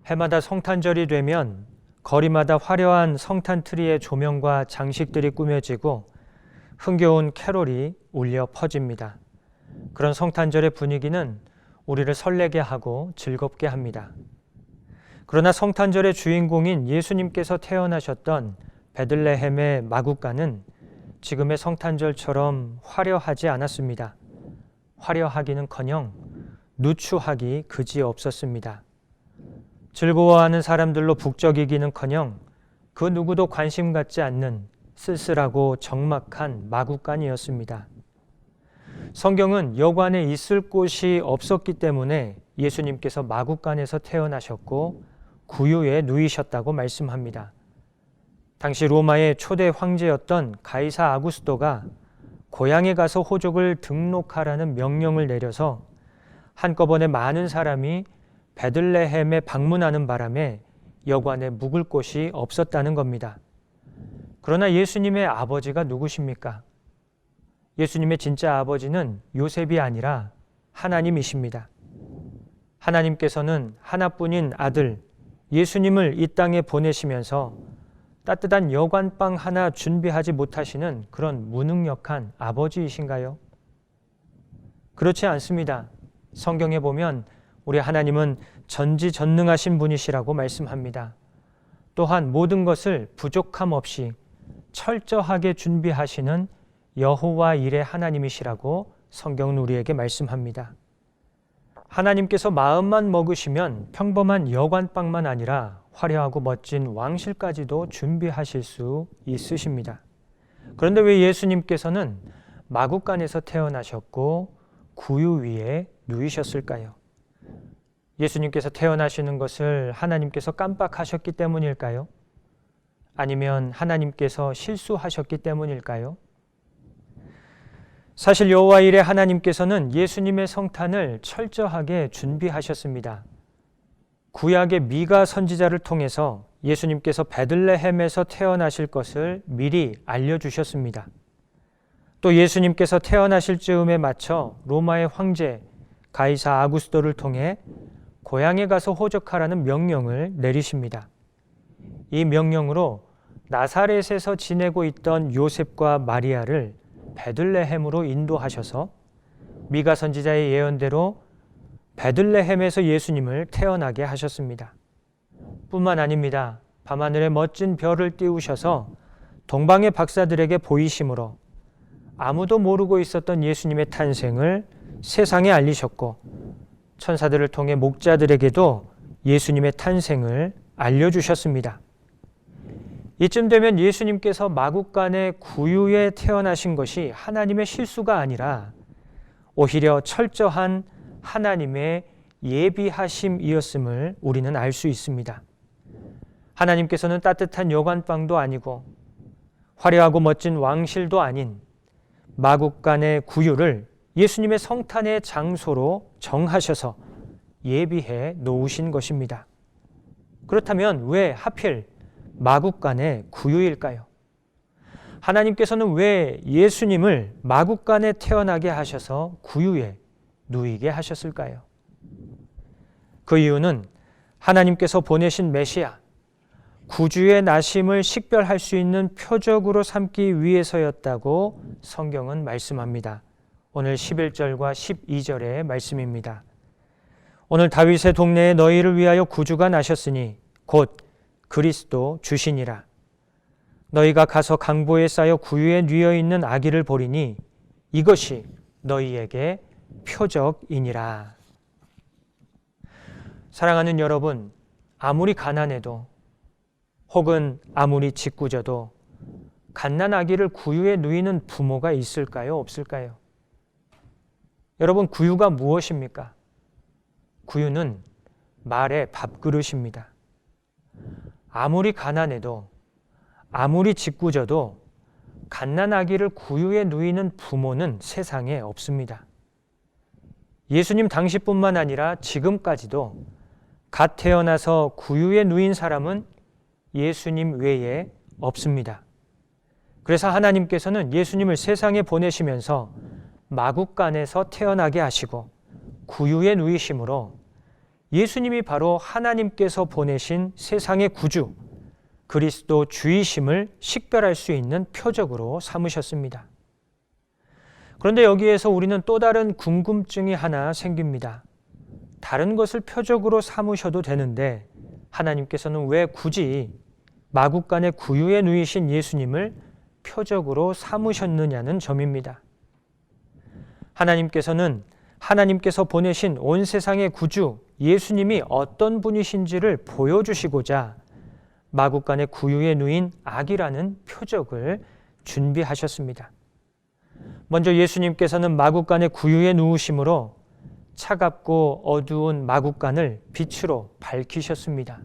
해마다 성탄절이 되면 거리마다 화려한 성탄 트리의 조명과 장식들이 꾸며지고 흥겨운 캐롤이 울려 퍼집니다. 그런 성탄절의 분위기는 우리를 설레게 하고 즐겁게 합니다. 그러나 성탄절의 주인공인 예수님께서 태어나셨던 베들레헴의 마구간은 지금의 성탄절처럼 화려하지 않았습니다. 화려하기는커녕 누추하기 그지없었습니다. 즐거워하는 사람들로 북적이기는커녕 그 누구도 관심 갖지 않는 쓸쓸하고 적막한 마구간이었습니다. 성경은 여관에 있을 곳이 없었기 때문에 예수님께서 마구간에서 태어나셨고 구유에 누이셨다고 말씀합니다. 당시 로마의 초대 황제였던 가이사 아구스토가 고향에 가서 호족을 등록하라는 명령을 내려서 한꺼번에 많은 사람이 베들레헴에 방문하는 바람에 여관에 묵을 곳이 없었다는 겁니다. 그러나 예수님의 아버지가 누구십니까? 예수님의 진짜 아버지는 요셉이 아니라 하나님이십니다. 하나님께서는 하나뿐인 아들 예수님을 이 땅에 보내시면서 따뜻한 여관방 하나 준비하지 못하시는 그런 무능력한 아버지이신가요? 그렇지 않습니다. 성경에 보면 우리 하나님은 전지전능하신 분이시라고 말씀합니다. 또한 모든 것을 부족함 없이 철저하게 준비하시는 여호와 일의 하나님이시라고 성경은 우리에게 말씀합니다. 하나님께서 마음만 먹으시면 평범한 여관방만 아니라 화려하고 멋진 왕실까지도 준비하실 수 있으십니다. 그런데 왜 예수님께서는 마구간에서 태어나셨고 구유 위에 누이셨을까요? 예수님께서 태어나시는 것을 하나님께서 깜빡하셨기 때문일까요? 아니면 하나님께서 실수하셨기 때문일까요? 사실 여호와 일의 하나님께서는 예수님의 성탄을 철저하게 준비하셨습니다. 구약의 미가 선지자를 통해서 예수님께서 베들레헴에서 태어나실 것을 미리 알려주셨습니다. 또 예수님께서 태어나실 즈음에 맞춰 로마의 황제 가이사 아구스토를 통해 고향에 가서 호적하라는 명령을 내리십니다. 이 명령으로 나사렛에서 지내고 있던 요셉과 마리아를 베들레헴으로 인도하셔서 미가 선지자의 예언대로 베들레헴에서 예수님을 태어나게 하셨습니다. 뿐만 아닙니다. 밤하늘에 멋진 별을 띄우셔서 동방의 박사들에게 보이심으로 아무도 모르고 있었던 예수님의 탄생을 세상에 알리셨고 천사들을 통해 목자들에게도 예수님의 탄생을 알려주셨습니다. 이쯤 되면 예수님께서 마구간의 구유에 태어나신 것이 하나님의 실수가 아니라 오히려 철저한 하나님의 예비하심이었음을 우리는 알 수 있습니다. 하나님께서는 따뜻한 여관방도 아니고 화려하고 멋진 왕실도 아닌 마구간의 구유를 예수님의 성탄의 장소로 정하셔서 예비해 놓으신 것입니다. 그렇다면 왜 하필 마구간의 구유일까요? 하나님께서는 왜 예수님을 마구간에 태어나게 하셔서 구유에 누이게 하셨을까요? 그 이유는 하나님께서 보내신 메시아, 구주의 나심을 식별할 수 있는 표적으로 삼기 위해서였다고 성경은 말씀합니다. 오늘 11절과 12절의 말씀입니다. 오늘 다윗의 동네에 너희를 위하여 구주가 나셨으니 곧 그리스도 주시니라. 너희가 가서 강보에 쌓여 구유에 뉘어 있는 아기를 보리니 이것이 너희에게 표적이니라. 사랑하는 여러분, 아무리 가난해도 혹은 아무리 짓궂어도 갓난 아기를 구유에 누이는 부모가 있을까요? 없을까요? 여러분, 구유가 무엇입니까? 구유는 말의 밥그릇입니다. 아무리 가난해도 아무리 짓궂어도 갓난 아기를 구유에 누이는 부모는 세상에 없습니다. 예수님 당시뿐만 아니라 지금까지도 갓 태어나서 구유에 누인 사람은 예수님 외에 없습니다. 그래서 하나님께서는 예수님을 세상에 보내시면서 마구간에서 태어나게 하시고 구유에 누이심으로 예수님이 바로 하나님께서 보내신 세상의 구주, 그리스도 주이심을 식별할 수 있는 표적으로 삼으셨습니다. 그런데 여기에서 우리는 또 다른 궁금증이 하나 생깁니다. 다른 것을 표적으로 삼으셔도 되는데 하나님께서는 왜 굳이 마구간의 구유에 누이신 예수님을 표적으로 삼으셨느냐는 점입니다. 하나님께서 보내신 온 세상의 구주 예수님이 어떤 분이신지를 보여주시고자 마구간의 구유에 누인 악이라는 표적을 준비하셨습니다. 먼저 예수님께서는 마구간의 구유에 누우심으로 차갑고 어두운 마구간을 빛으로 밝히셨습니다.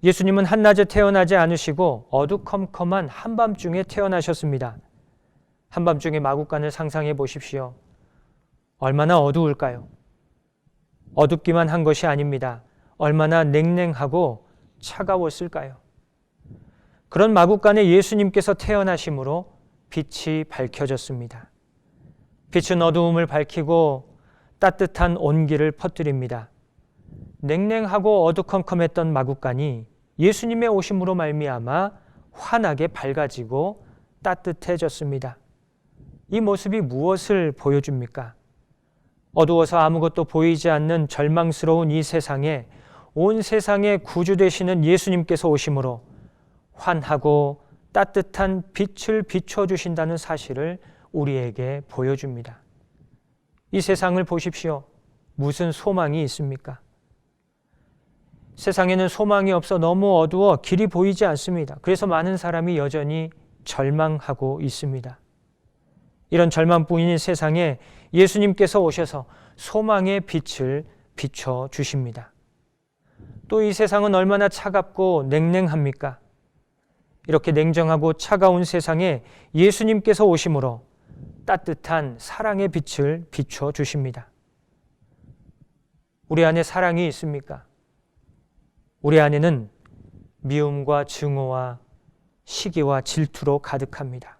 예수님은 한낮에 태어나지 않으시고 어두컴컴한 한밤중에 태어나셨습니다. 한밤중에 마구간을 상상해 보십시오. 얼마나 어두울까요? 어둡기만 한 것이 아닙니다. 얼마나 냉랭하고 차가웠을까요? 그런 마구간에 예수님께서 태어나심으로 빛이 밝혀졌습니다. 빛은 어두움을 밝히고 따뜻한 온기를 퍼뜨립니다. 냉랭하고 어두컴컴했던 마구간이 예수님의 오심으로 말미암아 환하게 밝아지고 따뜻해졌습니다. 이 모습이 무엇을 보여줍니까? 어두워서 아무것도 보이지 않는 절망스러운 이 세상에 온 세상의 구주 되시는 예수님께서 오심으로 환하고 따뜻한 빛을 비춰주신다는 사실을 우리에게 보여줍니다. 이 세상을 보십시오. 무슨 소망이 있습니까? 세상에는 소망이 없어 너무 어두워 길이 보이지 않습니다. 그래서 많은 사람이 여전히 절망하고 있습니다. 이런 절망뿐인 세상에 예수님께서 오셔서 소망의 빛을 비춰주십니다. 또 이 세상은 얼마나 차갑고 냉랭합니까? 이렇게 냉정하고 차가운 세상에 예수님께서 오심으로 따뜻한 사랑의 빛을 비춰주십니다. 우리 안에 사랑이 있습니까? 우리 안에는 미움과 증오와 시기와 질투로 가득합니다.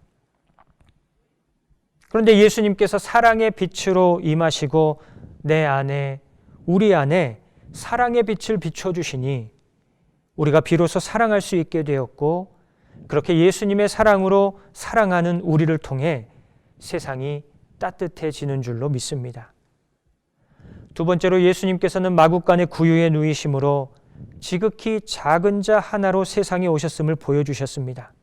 그런데 예수님께서 사랑의 빛으로 임하시고 내 안에, 우리 안에 사랑의 빛을 비춰주시니 우리가 비로소 사랑할 수 있게 되었고 그렇게 예수님의 사랑으로 사랑하는 우리를 통해 세상이 따뜻해지는 줄로 믿습니다. 두 번째로 예수님께서는 마구간의 구유에 누이심으로 지극히 작은 자 하나로 세상에 오셨음을 보여주셨습니다.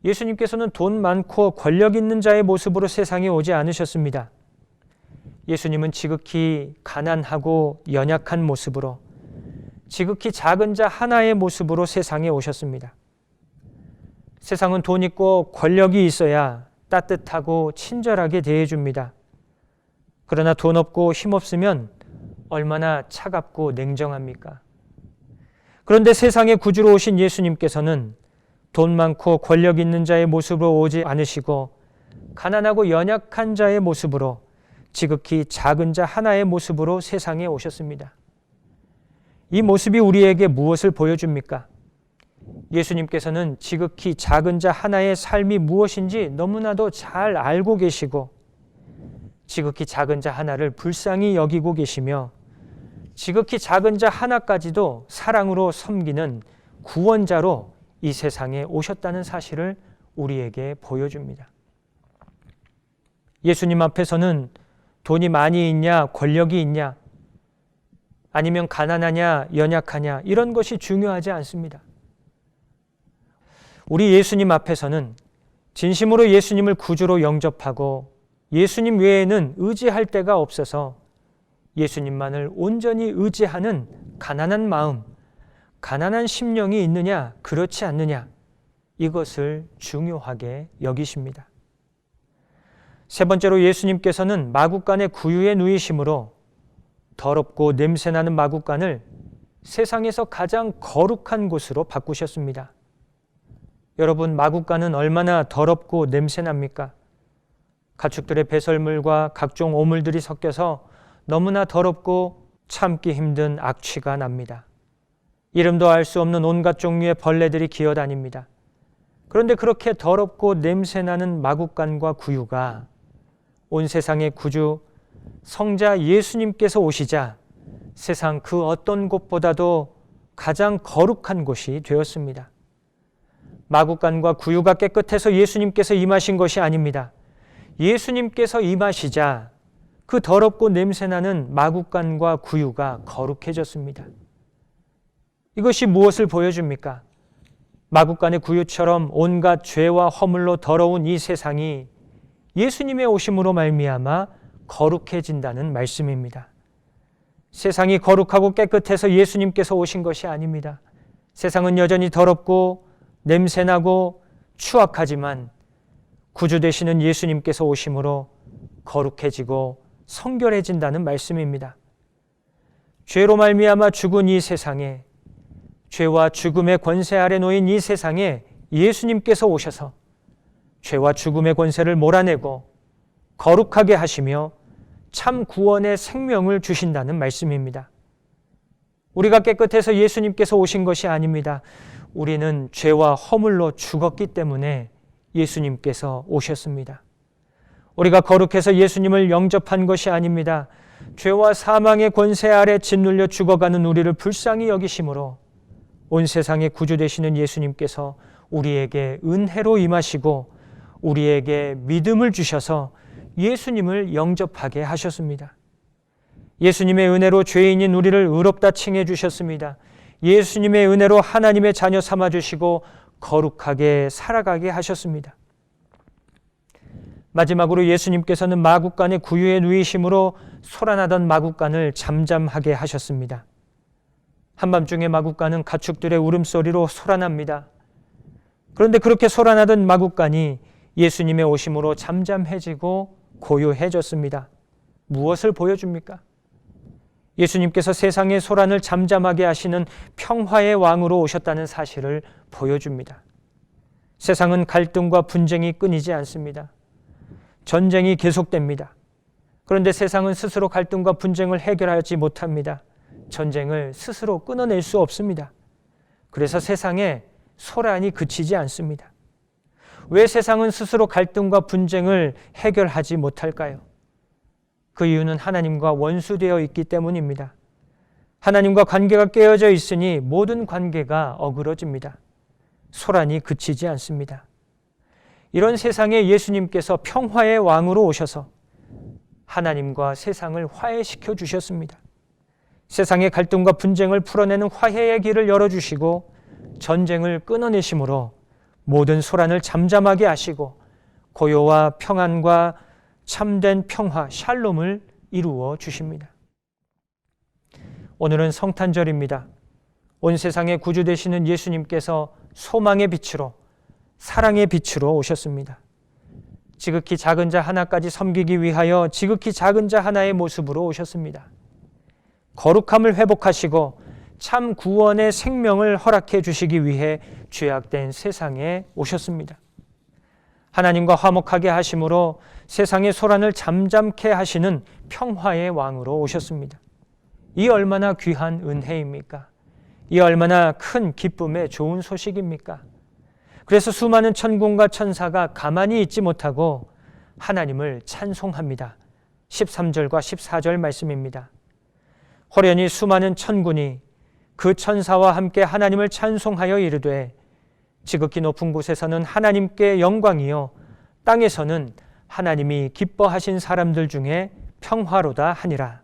예수님께서는 돈 많고 권력 있는 자의 모습으로 세상에 오지 않으셨습니다. 예수님은 지극히 가난하고 연약한 모습으로 지극히 작은 자 하나의 모습으로 세상에 오셨습니다. 세상은 돈 있고 권력이 있어야 따뜻하고 친절하게 대해줍니다. 그러나 돈 없고 힘 없으면 얼마나 차갑고 냉정합니까? 그런데 세상에 구주로 오신 예수님께서는 돈 많고 권력 있는 자의 모습으로 오지 않으시고 가난하고 연약한 자의 모습으로 지극히 작은 자 하나의 모습으로 세상에 오셨습니다. 이 모습이 우리에게 무엇을 보여줍니까? 예수님께서는 지극히 작은 자 하나의 삶이 무엇인지 너무나도 잘 알고 계시고 지극히 작은 자 하나를 불쌍히 여기고 계시며 지극히 작은 자 하나까지도 사랑으로 섬기는 구원자로 이 세상에 오셨다는 사실을 우리에게 보여줍니다. 예수님 앞에서는 돈이 많이 있냐, 권력이 있냐, 아니면 가난하냐, 연약하냐 이런 것이 중요하지 않습니다. 우리 예수님 앞에서는 진심으로 예수님을 구주로 영접하고 예수님 외에는 의지할 데가 없어서 예수님만을 온전히 의지하는 가난한 마음, 가난한 심령이 있느냐, 그렇지 않느냐 이것을 중요하게 여기십니다. 세 번째로 예수님께서는 마구간의 구유에 누이심으로 더럽고 냄새나는 마구간을 세상에서 가장 거룩한 곳으로 바꾸셨습니다. 여러분, 마구간은 얼마나 더럽고 냄새납니까? 가축들의 배설물과 각종 오물들이 섞여서 너무나 더럽고 참기 힘든 악취가 납니다. 이름도 알 수 없는 온갖 종류의 벌레들이 기어다닙니다. 그런데 그렇게 더럽고 냄새나는 마구간과 구유가 온 세상의 구주 성자 예수님께서 오시자 세상 그 어떤 곳보다도 가장 거룩한 곳이 되었습니다. 마구간과 구유가 깨끗해서 예수님께서 임하신 것이 아닙니다. 예수님께서 임하시자 그 더럽고 냄새나는 마구간과 구유가 거룩해졌습니다. 이것이 무엇을 보여줍니까? 마구간의 구유처럼 온갖 죄와 허물로 더러운 이 세상이 예수님의 오심으로 말미암아 거룩해진다는 말씀입니다. 세상이 거룩하고 깨끗해서 예수님께서 오신 것이 아닙니다. 세상은 여전히 더럽고 냄새나고 추악하지만 구주 되시는 예수님께서 오심으로 거룩해지고 성결해진다는 말씀입니다. 죄로 말미암아 죽은 이 세상에, 죄와 죽음의 권세 아래 놓인 이 세상에 예수님께서 오셔서 죄와 죽음의 권세를 몰아내고 거룩하게 하시며 참 구원의 생명을 주신다는 말씀입니다. 우리가 깨끗해서 예수님께서 오신 것이 아닙니다. 우리는 죄와 허물로 죽었기 때문에 예수님께서 오셨습니다. 우리가 거룩해서 예수님을 영접한 것이 아닙니다. 죄와 사망의 권세 아래 짓눌려 죽어가는 우리를 불쌍히 여기심으로 온 세상의 구주 되시는 예수님께서 우리에게 은혜로 임하시고 우리에게 믿음을 주셔서 예수님을 영접하게 하셨습니다. 예수님의 은혜로 죄인인 우리를 의롭다 칭해 주셨습니다. 예수님의 은혜로 하나님의 자녀 삼아 주시고 거룩하게 살아가게 하셨습니다. 마지막으로 예수님께서는 마구간의 구유에 누이심으로 솟아나던 마구간을 잠잠하게 하셨습니다. 한밤중에 마구간은 가축들의 울음소리로 솟아납니다. 그런데 그렇게 솟아나던 마구간이 예수님의 오심으로 잠잠해지고 고요해졌습니다. 무엇을 보여줍니까? 예수님께서 세상의 소란을 잠잠하게 하시는 평화의 왕으로 오셨다는 사실을 보여줍니다. 세상은 갈등과 분쟁이 끊이지 않습니다. 전쟁이 계속됩니다. 그런데 세상은 스스로 갈등과 분쟁을 해결하지 못합니다. 전쟁을 스스로 끊어낼 수 없습니다. 그래서 세상에 소란이 그치지 않습니다. 왜 세상은 스스로 갈등과 분쟁을 해결하지 못할까요? 그 이유는 하나님과 원수되어 있기 때문입니다. 하나님과 관계가 깨어져 있으니 모든 관계가 어그러집니다. 소란이 그치지 않습니다. 이런 세상에 예수님께서 평화의 왕으로 오셔서 하나님과 세상을 화해시켜 주셨습니다. 세상의 갈등과 분쟁을 풀어내는 화해의 길을 열어주시고 전쟁을 끊어내심으로 모든 소란을 잠잠하게 하시고 고요와 평안과 참된 평화, 샬롬을 이루어 주십니다. 오늘은 성탄절입니다. 온 세상의 구주 되시는 예수님께서 소망의 빛으로, 사랑의 빛으로 오셨습니다. 지극히 작은 자 하나까지 섬기기 위하여 지극히 작은 자 하나의 모습으로 오셨습니다. 거룩함을 회복하시고 참 구원의 생명을 허락해 주시기 위해 죄악된 세상에 오셨습니다. 하나님과 화목하게 하심으로 세상의 소란을 잠잠케 하시는 평화의 왕으로 오셨습니다. 이 얼마나 귀한 은혜입니까? 이 얼마나 큰 기쁨의 좋은 소식입니까? 그래서 수많은 천군과 천사가 가만히 있지 못하고 하나님을 찬송합니다. 13절과 14절 말씀입니다. 호련히 수많은 천군이 그 천사와 함께 하나님을 찬송하여 이르되 지극히 높은 곳에서는 하나님께 영광이요 땅에서는 하나님이 기뻐하신 사람들 중에 평화로다 하니라.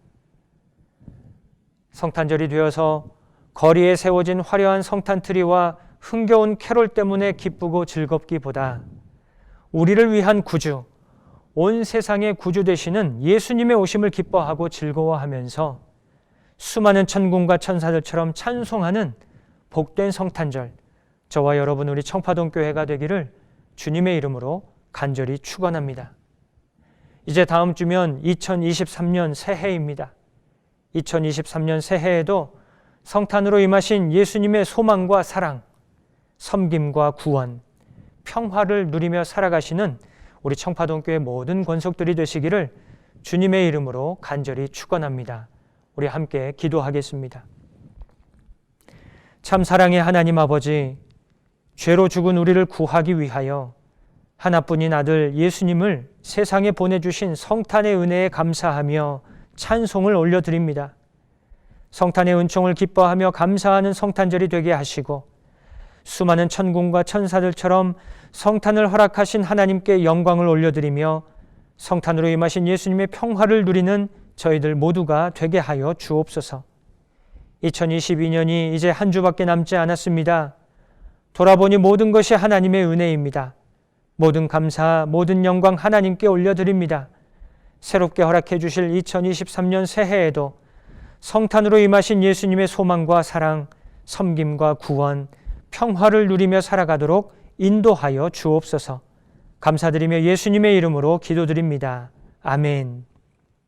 성탄절이 되어서 거리에 세워진 화려한 성탄트리와 흥겨운 캐롤 때문에 기쁘고 즐겁기보다 우리를 위한 구주, 온 세상의 구주 되시는 예수님의 오심을 기뻐하고 즐거워하면서 수많은 천군과 천사들처럼 찬송하는 복된 성탄절, 저와 여러분 우리 청파동 교회가 되기를 주님의 이름으로 간절히 축원합니다. 이제 다음 주면 2023년 새해입니다. 2023년 새해에도 성탄으로 임하신 예수님의 소망과 사랑, 섬김과 구원, 평화를 누리며 살아가시는 우리 청파동교회 모든 권속들이 되시기를 주님의 이름으로 간절히 축원합니다. 우리 함께 기도하겠습니다. 참 사랑의 하나님 아버지, 죄로 죽은 우리를 구하기 위하여 하나뿐인 아들 예수님을 세상에 보내주신 성탄의 은혜에 감사하며 찬송을 올려드립니다. 성탄의 은총을 기뻐하며 감사하는 성탄절이 되게 하시고 수많은 천군과 천사들처럼 성탄을 허락하신 하나님께 영광을 올려드리며 성탄으로 임하신 예수님의 평화를 누리는 저희들 모두가 되게 하여 주옵소서. 2022년이 이제 한 주밖에 남지 않았습니다. 돌아보니 모든 것이 하나님의 은혜입니다. 모든 감사, 모든 영광 하나님께 올려드립니다. 새롭게 허락해 주실 2023년 새해에도 성탄으로 임하신 예수님의 소망과 사랑, 섬김과 구원, 평화를 누리며 살아가도록 인도하여 주옵소서. 감사드리며 예수님의 이름으로 기도드립니다. 아멘.